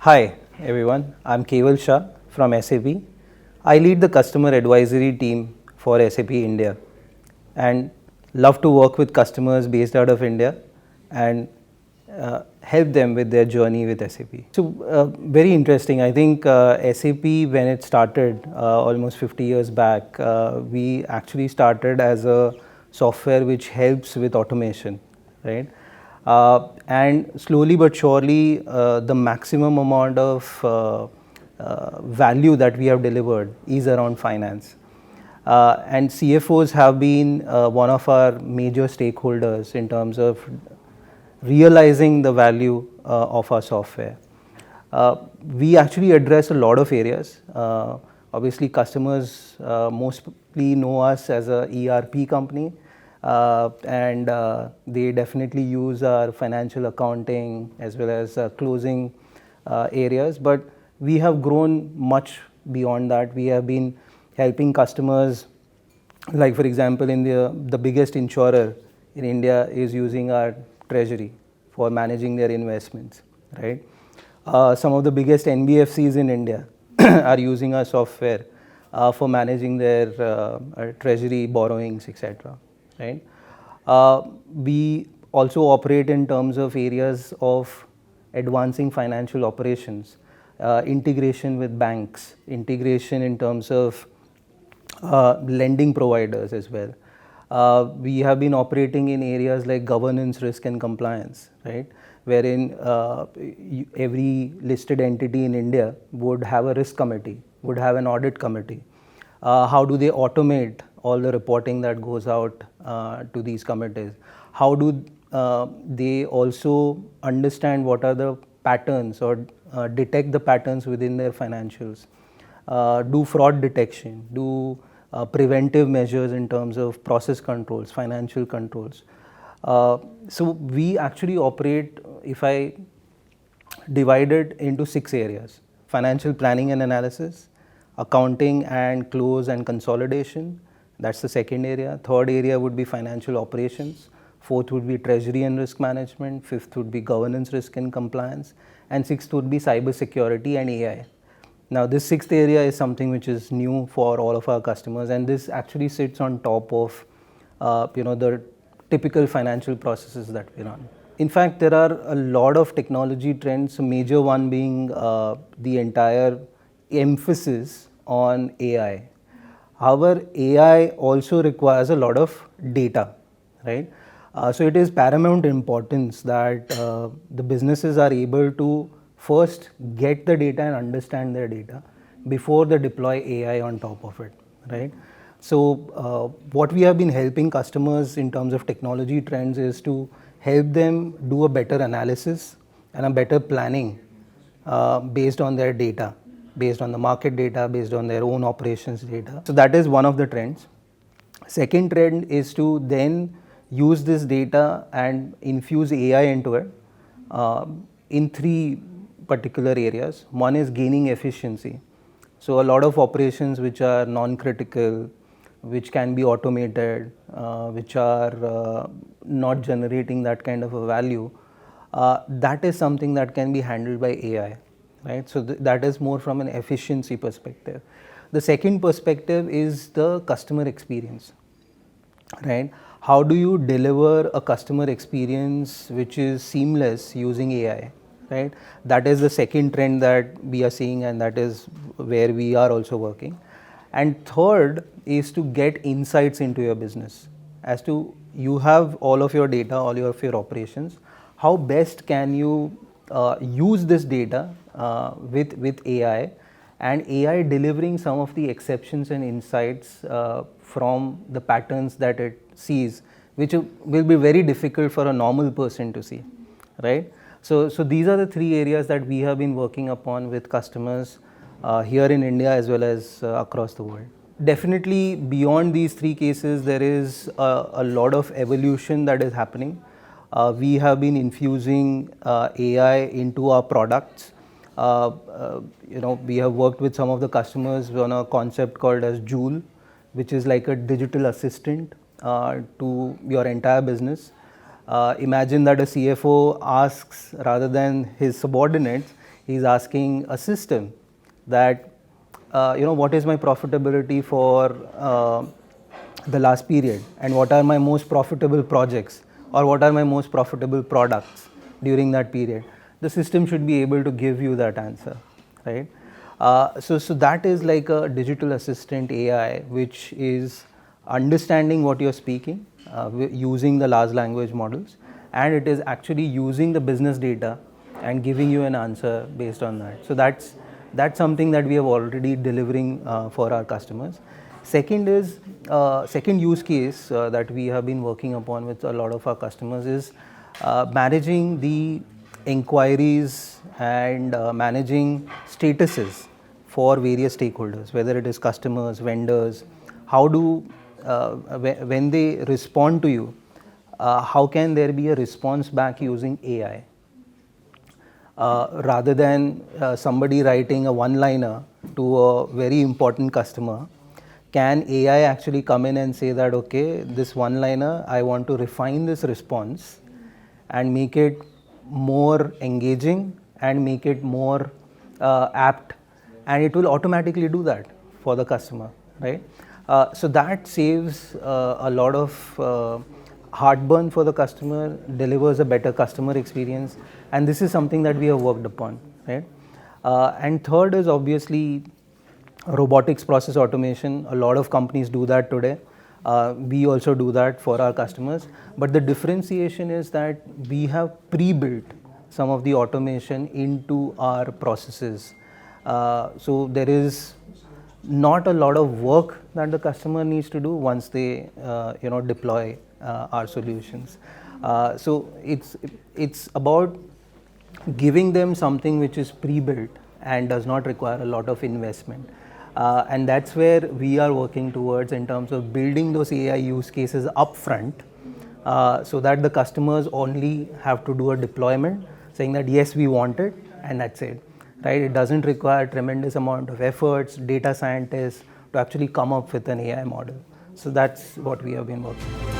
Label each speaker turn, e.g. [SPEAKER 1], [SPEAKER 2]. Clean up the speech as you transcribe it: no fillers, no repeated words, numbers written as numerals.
[SPEAKER 1] Hi everyone, I'm Keval Shah from SAP. I lead the customer advisory team for SAP India and love to work with customers based out of India and help them with their journey with SAP. Very interesting. I think SAP, when it started almost 50 years back, we actually started as a software which helps with automation, right? And slowly but surely, the maximum amount of value that we have delivered is around finance. And CFOs have been one of our major stakeholders in terms of realizing the value of our software. We actually address a lot of areas. Obviously, customers mostly know us as a ERP company, and they definitely use our financial accounting as well as closing areas. But we have grown much beyond that. We have been helping customers, like for example, in the biggest insurer in India is using our treasury for managing their investments, right? Some of the biggest NBFCs in India are using our software for managing their treasury borrowings, etc. Right? We also operate in terms of areas of advancing financial operations, integration with banks, integration in terms of lending providers as well. We have been operating in areas like governance, risk and compliance, right? Wherein every listed entity in India would have a risk committee, would have an audit committee. How do they automate all the reporting that goes out to these committees? How do they also understand what are the patterns or detect the patterns within their financials? Do fraud detection, do preventive measures in terms of process controls, financial controls. So we actually operate, if I divide it into 6 areas: financial planning and analysis, accounting and close and consolidation. That's the second area. Third area would be financial operations. Fourth would be treasury and risk management. Fifth would be governance, risk and compliance. And sixth would be cyber security and AI. Now, this sixth area is something which is new for all of our customers, and this actually sits on top of the typical financial processes that we run. In fact, there are a lot of technology trends, a major one being the entire emphasis on AI. However, AI also requires a lot of data, right? So it is paramount importance that the businesses are able to first get the data and understand their data before they deploy AI on top of it, right? So what we have been helping customers in terms of technology trends is to help them do a better analysis and a better planning based on their data, based on the market data, based on their own operations data. So that is one of the trends. Second trend is to then use this data and infuse AI into it in 3 particular areas. One is gaining efficiency. So a lot of operations which are non-critical, which can be automated, which are not generating that kind of a value, that is something that can be handled by AI, right? So that is more from an efficiency perspective. The second perspective is the customer experience, right? How do you deliver a customer experience which is seamless using AI? Right? That is the second trend that we are seeing, and that is where we are also working. And third is to get insights into your business. As to you have all of your data, all of your operations, how best can you use this data with AI, and AI delivering some of the exceptions and insights from the patterns that it sees, which will be very difficult for a normal person to see, right? So these are the 3 areas that we have been working upon with customers here in India as well as across the world. Definitely beyond these 3 cases, there is a lot of evolution that is happening. We have been infusing AI into our products. We have worked with some of the customers on a concept called as Joule, which is like a digital assistant to your entire business. Imagine that a CFO asks, rather than his subordinates, He's asking a system that, what is my profitability for the last period, and what are my most profitable projects, or what are my most profitable products during that period. The system should be able to give you that answer, right? So that is like a digital assistant AI, which is understanding what you're speaking using the large language models, and it is actually using the business data and giving you an answer based on that. So that's something that we have already delivering for our customers. Second use case that we have been working upon with a lot of our customers is managing the inquiries and managing statuses for various stakeholders, whether it is customers, vendors. How do when they respond to you, how can there be a response back using AI? Rather than somebody writing a one-liner to a very important customer, can AI actually come in and say that, okay, this one-liner, I want to refine this response and make it more engaging and make it more apt, and it will automatically do that for the customer, right? So that saves a lot of heartburn for the customer, delivers a better customer experience, and this is something that we have worked upon, right? And third is obviously robotics process automation. A lot of companies do that today. We also do that for our customers, but the differentiation is that we have pre-built some of the automation into our processes. So there is not a lot of work that the customer needs to do once they deploy our solutions. So it's about giving them something which is pre-built and does not require a lot of investment. And that's where we are working towards in terms of building those AI use cases upfront, so that the customers only have to do a deployment saying that yes, we want it, and that's it, right? It doesn't require tremendous amount of efforts, data scientists to actually come up with an AI model. So that's what we have been working on.